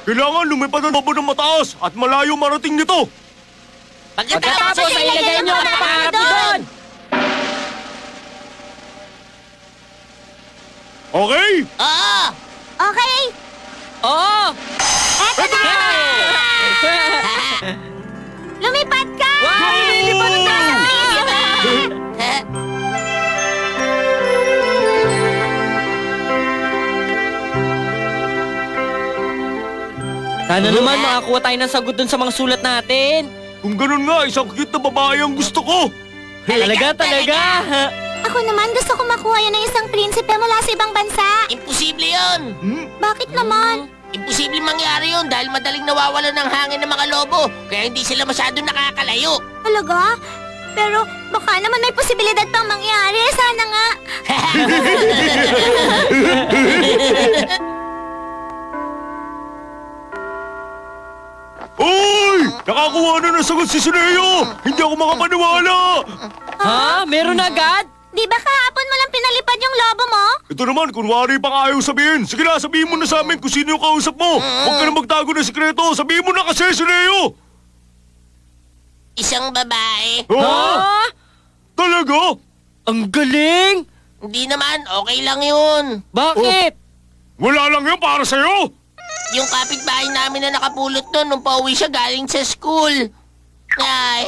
Kailangan lumipad ang lobo ng mataas at malayo marating nito. Pagkatapos ay ilagay nyo ang pangarap nyo doon! Okay? Oo! Okay, Oo! eto na! Lumipad ka! Wow! Lumipad ka! Sana naman makakuha tayo ng sagot dun sa mga sulat natin. Kung ganun nga, isang cute na babae ang gusto ko. Talaga. Ako naman gusto ko makuha yan ng isang prinsipe mula sa ibang bansa. Imposible yun! Bakit naman? Imposible mangyari yun dahil madaling nawawala ng hangin ng mga lobo. Kaya hindi sila masyado nakakalayo. Talaga? Pero baka naman may posibilidad pang mangyari. Sana nga. Uy! Nakakuha na ng sagot si Suneo! Hindi ako makapaniwala! Ha? Meron agad? Di ba kahapon mo lang pinalipad yung lobo mo? Ito naman, kunwari pa nga ayaw sabihin. Sige na, sabihin mo na sa amin kung sino yung kausap mo. Huwag ka na magtago ng sikreto. Sabihin mo na kasi, Suneo! Isang babae. Ha? Talaga? Ang galing! Hindi naman, okay lang yun. Bakit? Wala lang yan para sa'yo! Yung kapitbahay namin na nakapulot nun nung pauwi siya galing sa school. Ay.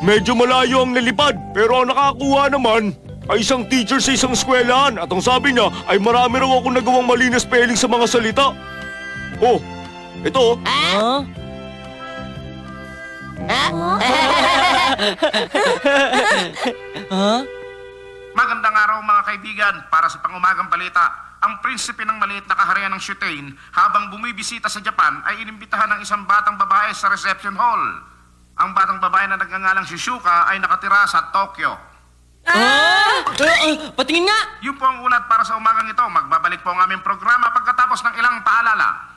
Medyo malayo ang nalipad, pero ang nakakuha naman ay isang teacher sa isang eskwelahan at ang sabi niya ay marami raw akong nagawang mali na spelling sa mga salita. Oh, ito. Ha? Ha? Magandang araw mga kaibigan. Para sa pangumagang balita, ang prinsipe ng maliit na kaharian ng Shutain habang bumibisita sa Japan ay inimbitahan ng isang batang babae sa reception hall. Ang batang babae na nagngangalang Shizuka ay nakatira sa Tokyo. Patingin nga! Yun po ang ulat para sa umagang ito. Magbabalik po ang aming programa pagkatapos ng ilang paalala.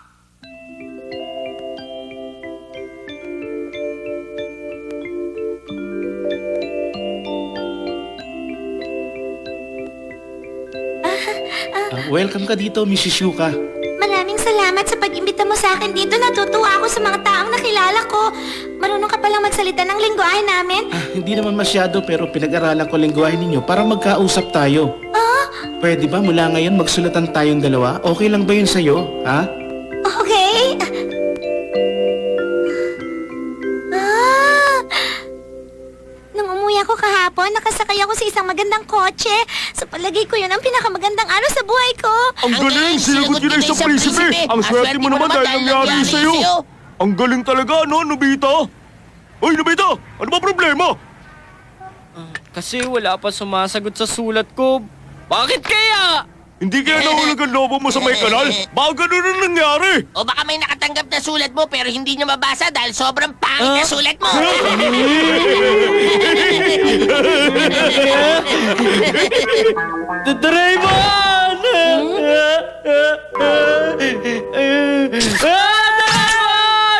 Welcome ka dito, Miss Shizuka. Maraming salamat sa pag-imbita mo sa akin dito. Natutuwa ako sa mga taong nakilala ko. Marunong ka palang magsalita ng lingwahe namin. Hindi naman masyado pero pinag-aralan ko lingwahe ninyo para magkausap tayo. Pwede ba mula ngayon magsulatan tayong dalawa? Okay lang ba yun sa'yo, ha? Okay. Nung umuwi ako kahapon, nakasakay ako sa isang magandang kotse. Sa palagay ko yun ang pinakamagandang araw sa buhay ko. Ang galing! Sinagot yun na isang prinsipe! Ang swerte mo naman dahil nangyari sa'yo! Ang galing talaga, no, Nobita? Uy, Nobita! Ano ba problema? Kasi wala pa sumasagot sa sulat ko. Bakit kaya? Hindi kaya nahulog ang lobo mo sa may kanal? Baka ganun ang nangyari! O baka may nakatanggap na sulat mo pero hindi niya mabasa dahil sobrang pangit na sulat mo. Doraemon! Doraemon!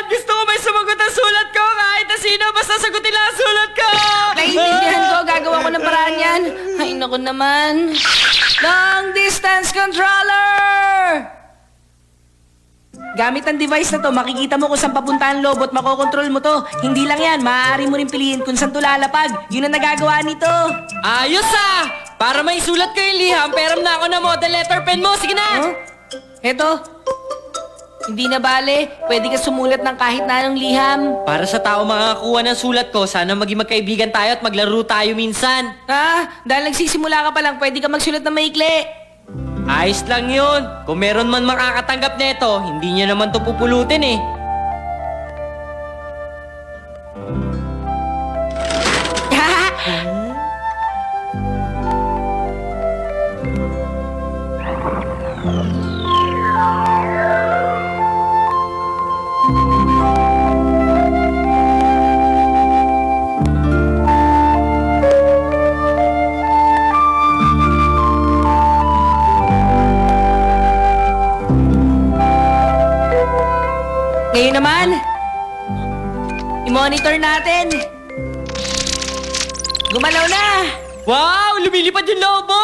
Gusto ko may sumagot ang sulat ko kahit na sino basta sagutin lang ang sulat ko! Naiintindihan ko, gagawa ko ng paraan yan. Ay, naku naman. Long distance controller! Gamit ang device na to, makikita mo kung saan papunta ang lobo at makokontrol mo to. Hindi lang yan, maaari mo rin piliin kung saan to lalapag. Yun ang nagagawa nito. Ayos ah! Para may sulat ko yung liham, peram na ako na model letter pen mo. Sige na! Eto. Hindi na bale, pwede ka sumulat ng kahit na anong liham. Para sa tao makakakuha ng sulat ko, sana maging magkaibigan tayo at maglaro tayo minsan. Dahil nagsisimula ka pa lang, pwede ka magsulat ng maikli. Ayos lang yun. Kung meron man makakatanggap nito, hindi niya naman to pupulutin eh. Ngayon naman, i-monitor natin. Gumalaw na! Wow! Lumilipad yung lobo!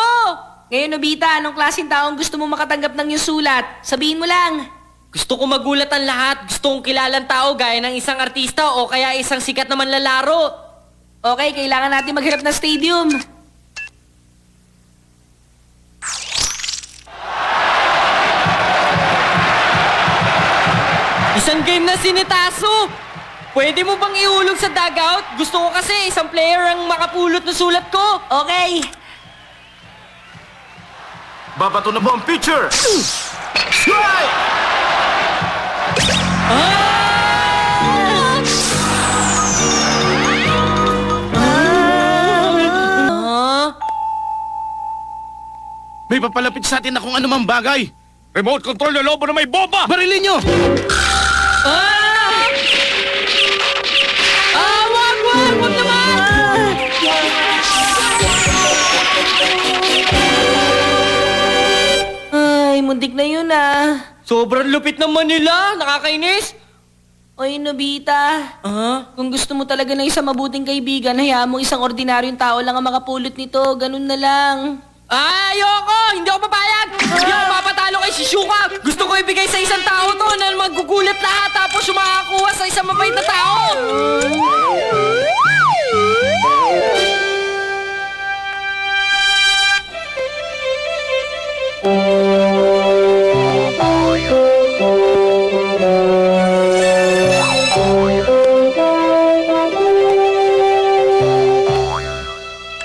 Ngayon, Nobita, anong klaseng taong gusto mo makatanggap ng iyong sulat? Sabihin mo lang. Gusto ko magulat ang lahat. Gusto kong kilalang tao gaya ng isang artista o kaya isang sikat na manlalaro. Okay, kailangan natin maghanap ng stadium. Isang game na sinitaso! Pwede mo bang iulog sa dugout? Gusto ko kasi isang player ang makapulot ng sulat ko. Okay. Babato na po ang pitcher! Strike! May papalapit sa atin na kung anumang bagay. Remote control na lobo na may bomba! Barilin nyo! Wag naman! Ay, muntik na yun ah. Sobrang lupit naman nila. Nakakainis. Oy, Nobita. Kung gusto mo talaga ng isang mabuting kaibigan, hayaan mo isang ordinaryong tao lang ang makapulot nito. Ganun na lang. Ayoko! Hindi ako papayag! Hindi ako papatalo kay Shizuka! Gusto ko ibigay sa isang tao to na magugulat lahat tapos yung makakuha sa isang mabait na tao!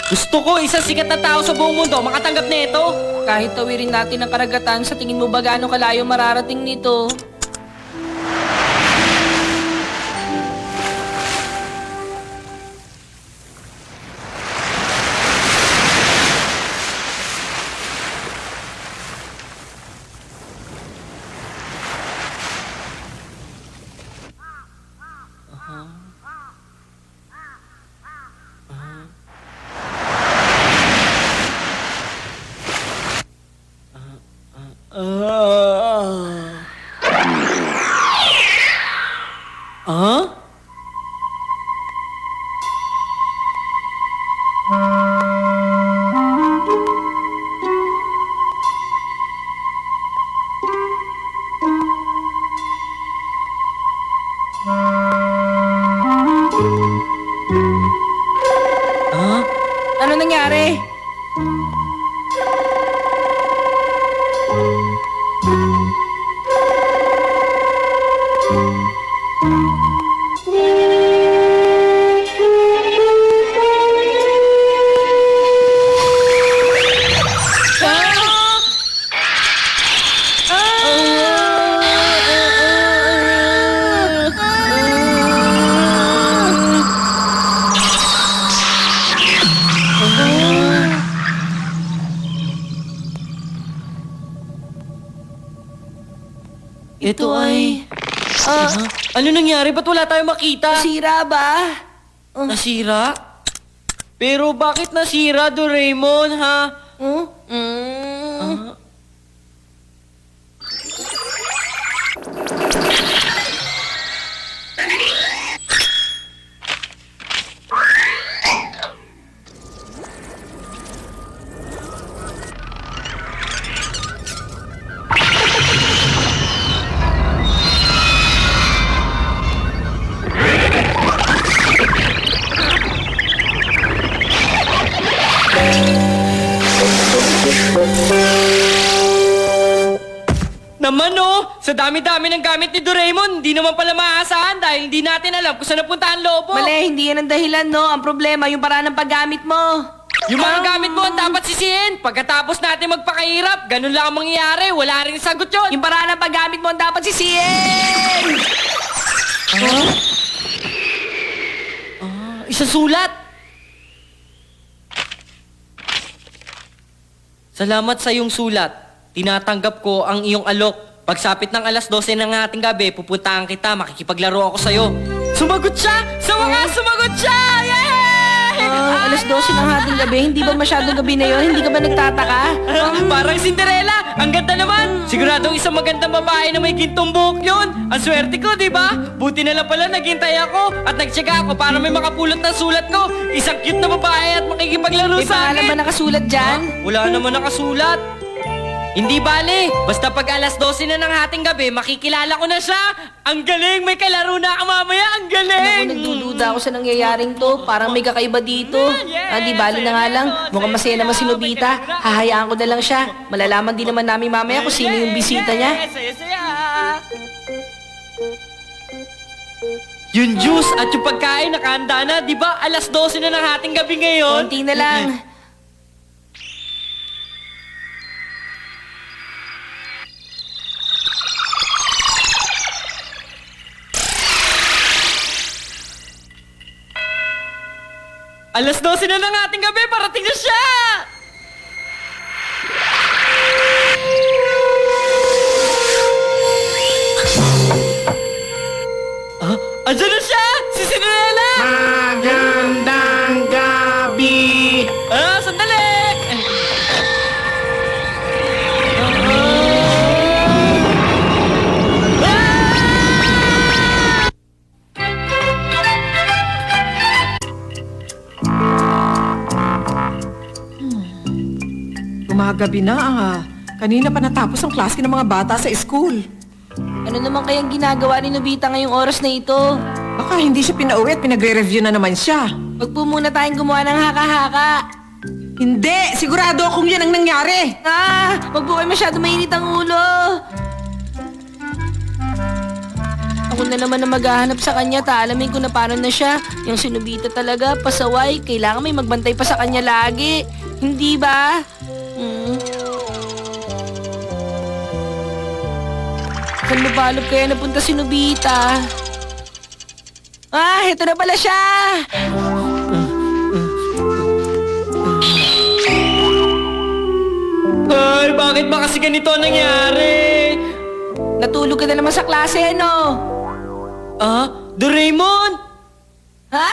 Gusto ko isang sikat na tao sa buong mundo makatanggap nito. Kahit tawirin natin ang karagatan, sa tingin mo ba gaano kalayo mararating nito? Ano nangyari? Ito ay... Ano nangyari? Ba't wala tayong makita? Sira ba? Nasira? Pero bakit nasira, Doraemon, ha? Naman oh, sa dami-dami ng gamit ni Doraemon, hindi naman pala maaasahan dahil hindi natin alam kung saan napunta ang lobo. Mali, hindi yan ang dahilan, no? Ang problema, yung paraan ng paggamit mo. Yung mga gamit mo ang dapat sisihin. Pagkatapos natin magpakahirap, ganun lang ang mangyayari. Wala rin sagot yun. Yung paraan ng paggamit mo ang dapat sisihin! Isang sulat. Salamat sa iyong sulat. Tinatanggap ko ang iyong alok. Pagsapit ng alas 12 ng ating gabi, pupuntahan kita, makikipaglaro ako sa'yo. Sumagot siya! Sa wakas, sumagot siya! Yay! Alas alas 12 ng hating gabi, hindi ba masyadong gabi na yun? Hindi ka ba nagtataka? Parang Cinderella! Ang ganda naman! Siguradong isang magandang babae na may gintong buhok yun! Ang swerte ko, di ba? Buti na lang pala naghintay ako at nagtsaga ako para may makapulot ng sulat ko. Isang cute na babae at makikipaglaro May sa pangalan akin. ba nakasulat dyan? Wala naman nakasulat. Hindi bale, basta pag alas 12 na ng hating gabi, makikilala ko na siya. Ang galing, may kalaro na ako mamaya, ang Naku, galing! nagdududa ako sa nangyayaring to. Parang may kakaiba dito. Di bali na nga lang. Mukhang masaya naman si Nobita. Hahayaan ko na lang siya. Malalaman din naman namin mamaya kung sino yung bisita niya. Saya-saya! Yung juice at yung pagkain nakahanda na, di ba? Alas 12 na ng hating gabi ngayon. Konti na lang. Alas 12 na ng ating gabi, parating na siya! Andiyan na siya! Si Cinderella! Magandang gabi! Sandali! Gumagabi na kanina pa natapos ang klase ng mga bata sa school. Ano naman kayang ginagawa ni Nobita ngayong oras na ito? Baka hindi siya pinauwi at pinagre-review na naman siya. Wag po muna tayong gumawa ng haka-haka. Hindi! Sigurado akong yan ang nangyari! Wag po kayo masyado mainit ang ulo. Ako na naman na maghahanap sa kanya, alamin ko na paano na siya. Yung si Nobita talaga, pasaway. Kailangan may magbantay pa sa kanya lagi. Hindi ba? Saan lubalog kaya napunta si Nobita? Heto na pala siya! Ay, bakit ba kasi ganito ang nangyari? Natulog ka na naman sa klase, no? Doraemon! Ha?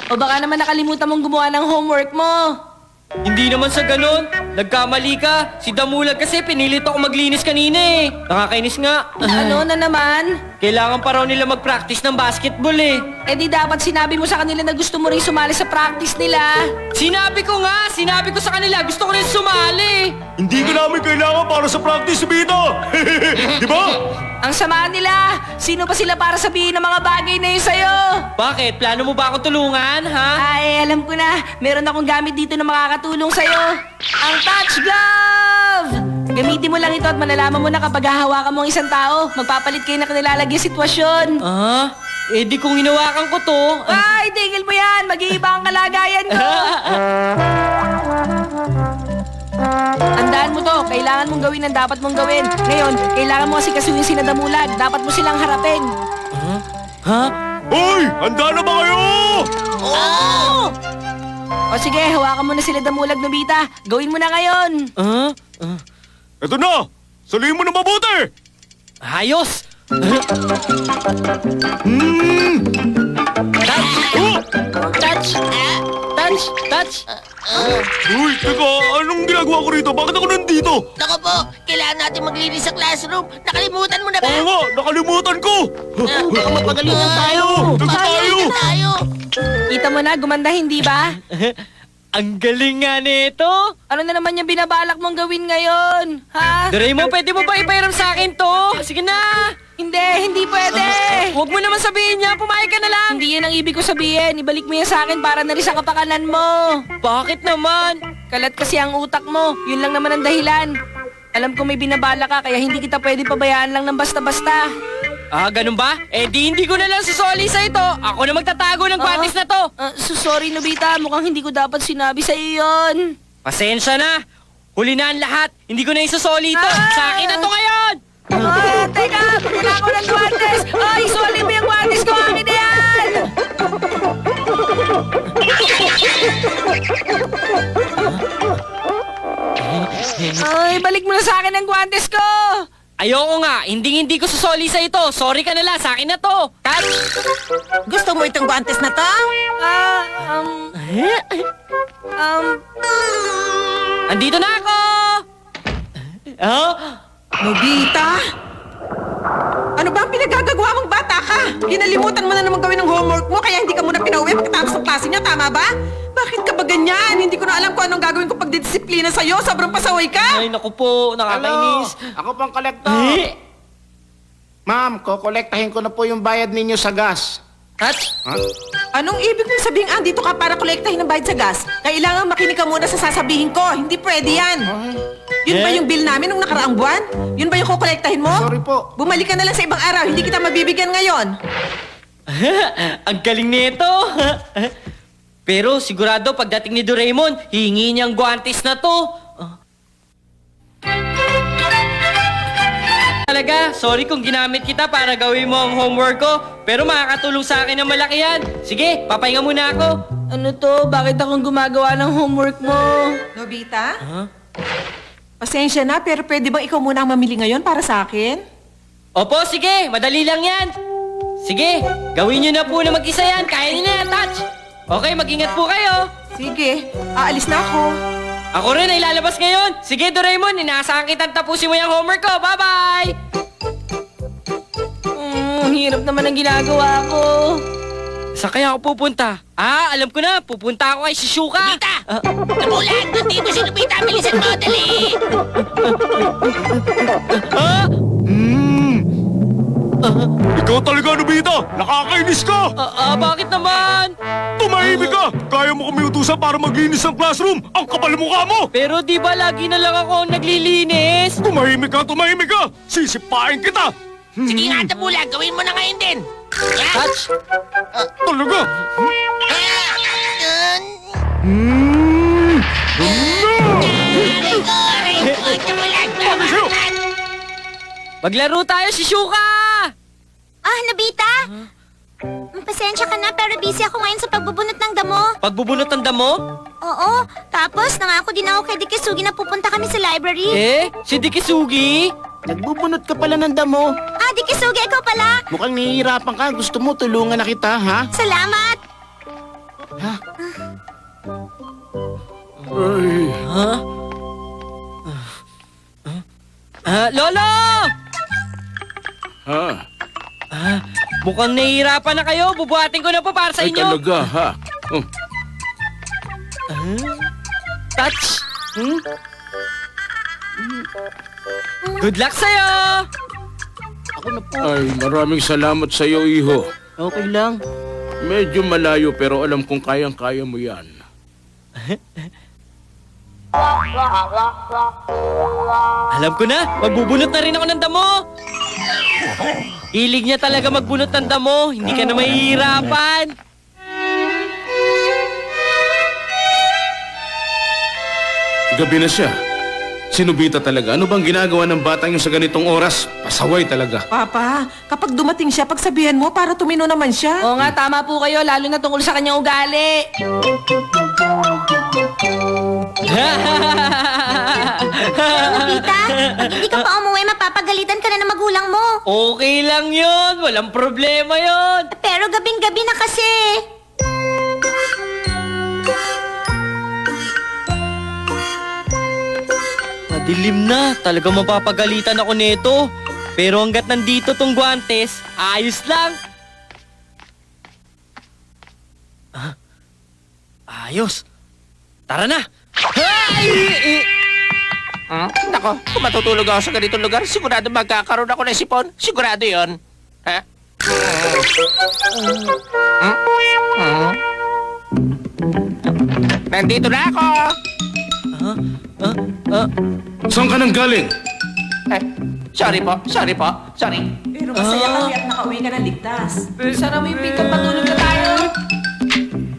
O baka naman nakalimutan mong gumawa ng homework mo. Hindi naman sa ganun. Nagkamali ka. Si Damulag kasi pinilit ako maglinis kanina eh. Nakakainis nga. Ano na naman? Kailangan pa raw nila mag-practice ng basketball eh. Eh di dapat sinabi mo sa kanila na gusto mo rin sumali sa practice nila. Sinabi ko nga! Sinabi ko sa kanila, gusto ko rin sumali! Hindi ka namin kailangan para sa practice, Nobita! Di ba? Ang sama nila! Sino pa sila para sabihin ng mga bagay na yun sa'yo? Bakit? Plano mo ba akong tulungan, ha? Ay, alam ko na. Meron akong gamit dito na makakatulong sa'yo. Ang touch glove! Gamitin mo lang ito at malalaman mo na kapag hahawakan mo ang isang tao, magpapalit kayo na kanilalagyan sitwasyon. Eh di kung hinawakan ko to... Ay, tigil mo yan! Mag-iiba ang kalagayan ko! Tandaan mo to, kailangan mong gawin ang dapat mong gawin. Ngayon, kailangan mo kasi kasuhin si Nadamulag. Dapat mo silang harapin. Hoy! Handa na ba kayo? O sige, hawakan mo na sila Damulag, Nobita. Gawin mo na ngayon. Eto na! Salihin mo na mabuti! Ayos! Touch! Touch! Touch! Uy, teka, anong ginagawa ko rito? Bakit ako nandito? Naku po, kailangan natin maglinis sa classroom. Nakalimutan mo na ba? Oo nga, nakalimutan ko! Baka mapagalitan tayo. Tayo! Mapagalitan tayo. Kita mo na, gumanda hindi ba? Ang galing nga nito! Ano na naman yung binabalak mong gawin ngayon? Ha? Doraemon, pwede mo ba ipairam sa akin to? Sige na! Hindi pwede! Huwag mo naman sabihin niya, pumayag ka na lang! Hindi yan ang ibig ko sabihin. Ibalik mo yan sa akin para na rin sa kapakanan mo. Bakit naman? Kalat kasi ang utak mo. Yun lang naman ang dahilan. Alam ko may binabala ka kaya hindi kita pwede pabayaan lang ng basta-basta. Ganun ba? Eh di hindi ko na lang susoli sa ito. Ako na magtatago ng kwantis na to. Sorry, Nobita. Mukhang hindi ko dapat sinabi sa iyo yun. Pasensya na. Huli na ang lahat. Hindi ko na isusoli ito. Sa akin na to ngayon! Teka! Kailangan ko ng guantes! Ay, soli mo yung guantes ko! Akin na yan! Ay, balik mo na sa akin ang guantes ko! Ayoko nga. Hindi ko susoli sa ito. Sorry ka na lang. Sa akin na to. Catch! Gusto mo itong guantes na to? Andito na ako! Oh? Nobita? Ano ba ang pinagagagawa mong bata ka? Kinalimutan mo na naman gawin ng homework mo kaya hindi ka muna pinauwi pagkatapos ng klase niya, tama ba? Bakit ka ba ganyan? Hindi ko na alam kung anong gagawin ko pag didisiplina sa'yo. Sobrang pasaway ka! Ay, naku po, nakakainis. Ako pang kolektor. Eh? Ma'am, kokolektahin ko na po yung bayad ninyo sa gas. Touch? Anong ibig mong sabihin, andito ka para kolektahin ng bayad sa gas? Kailangan makinig ka muna sa sasabihin ko. Hindi pwede yan. Yun ba yung bill namin nung nakaraang buwan? Yun ba yung kukolektahin mo? Sorry po. Bumalik ka na lang sa ibang araw. Hindi kita mabibigyan ngayon. Ang galing nito. Pero sigurado pagdating ni Doraemon, hihingi niyang guantes na to. Talaga, sorry kung ginamit kita para gawin mo ang homework ko. Pero makakatulong sa akin ng malaki yan. Sige, papahinga muna ako. Ano to? Bakit akong gumagawa ng homework mo? Nobita? Pasensya na, pero pwede bang ikaw muna ang mamili ngayon para sa akin? Opo, sige, madali lang yan. Sige, gawin niyo na po na mag-isa yan. Kaya niyo na yan, Touch. Okay, mag-ingat po kayo. Sige, aalis na ako. Ako rin ay lalabas ngayon. Sige, Doraemon, inaasahan kitang tapusin mo yung homework ko. Bye-bye! Ang hirap naman ang ginagawa ko. Saan kaya ako pupunta? Ah, alam ko na. Pupunta ako kay Shizuka. Nobita! Nabulag! Nandito si Nobita! Bilisan mo! Dali! Ah? Ikaw talaga, Nobita! Nakakainis ka! Bakit naman? Tumahimik ka! Kaya mo kami utusan para maglinis ng classroom! Ang kapal mukha mo! Pero di ba lagi na lang ako ang naglilinis? Tumahimik ka! Tumahimik ka! Sisipain kita! Sige nga, Nabulag! Gawin mo na ngayon din! Yan! Touch? Talaga! Nabulag! Tama Sa'yo! na! Maglaro tayo, Shizuka! Ah, Nobita? Pasensya ka na, pero busy ako ngayon sa pagbubunot ng damo. Pagbubunot ng damo? Oo, tapos nangako din ako kay Dikisugi na pupunta kami sa library. Eh, si Dikisugi? Nagbubunot ka pala ng damo. Ah, Dikisugi, ikaw pala. Mukhang nahihirapan ka. Gusto mo tulungan na kita, ha? Salamat. Lolo! Ha? Mukhang nahihirapan na kayo. Bubuhatin ko na po para sa inyo. ha? Oh. Touch? Good luck sa'yo! Ako na po. Ay, maraming salamat sa iyo, iho. Okay lang. Medyo malayo pero alam kong kayang-kaya mo yan. Alam ko na, magbubunot na rin ako ng damo. Hilig niya talaga magbunot ng damo. Hindi ka na mahihirapan. Gabi na siya. Sinubita talaga. Ano bang ginagawa ng batang yung sa ganitong oras? Pasaway talaga. Papa, kapag dumating siya, pagsabihan mo para tumino naman siya. Oo nga, tama po kayo, lalo na tungkol sa kanyang ugali. Nobita, pag hindi ka pa umuwi, mapapagalitan ka na ng magulang mo. Okay lang yon, walang problema yon. Pero gabing-gabi na kasi. Madilim na, talagang mapapagalitan ako nito. Pero hanggat nandito tong guantes, ayos lang. Ayos. Tara na. Nako, kung matutulog ako sa ganitong lugar, sigurado magkakaroon ako ng sipon. Sigurado yon. Ha? Nandito na ako! Saan ka nang galing? Sorry po. Pero masaya kami at nakauwi ka ng ligtas. Sara mo yung pinto, patulog na tayo.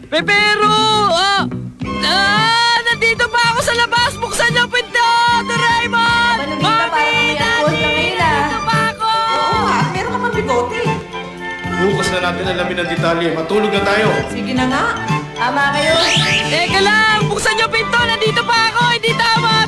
Pero, nandito pa ako sa labas. Buksan niyo ang pinto, Doraemon! Nobita, parang may alcohol ka ngayon, ah. Nandito pa ako! Oo nga, meron ka pang bigote. Bukas na natin alamin ang detalye. Matulog na tayo. Sige na nga. Tama kayo. Teka lang, buksan niyo ang pinto. Nandito pa ako. Hindi tama.